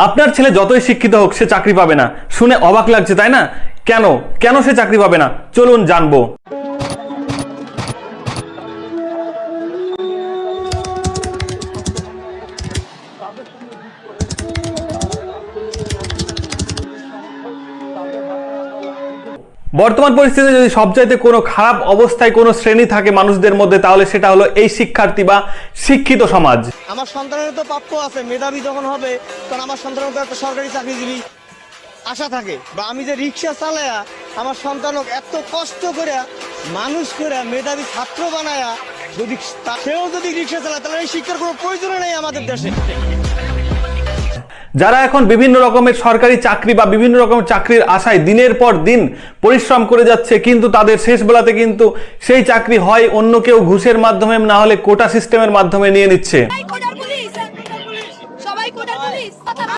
আপনার ছেলে যতই শিক্ষিত হোক সে চাকরি পাবে না, শুনে অবাক লাগছে তাই না? কেন কেন সে চাকরি পাবে না, চলুন জানবো। বর্তমান পরিস্থিতিতে যদি সবচাইতে কোনো খারাপ অবস্থায় কোনো শ্রেণী থাকে মানুষদের মধ্যে, তাহলে সেটা হলো এই শিক্ষার্থী বা শিক্ষিত সমাজ। আমার সন্তানের তো প্রাপ্য আছে, মেধাবী যখন হবে তখন আমার সন্তানের তো একটা সরকারি চাকরিজীবী আশা থাকে। বা আমি যে রিক্সা চালায়া আমার সন্তানক এত কষ্ট করে মানুষ করে মেধাবী ছাত্র বানায়া যদি সেও যদি রিক্সা চালায়, তাহলে এই শিক্ষার কোনো প্রয়োজন নেই আমাদের দেশে। যারা এখন বিভিন্ন রকমের সরকারি চাকরি বা বিভিন্ন রকমের চাকরির আশায় দিনের পর দিন পরিশ্রম করে যাচ্ছে, কিন্তু তাদের শেষ বেলাতে কিন্তু সেই চাকরি হয় অন্য কেউ ঘুষের মাধ্যমে, না হলে কোটা সিস্টেমের মাধ্যমে নিয়ে নিচ্ছে।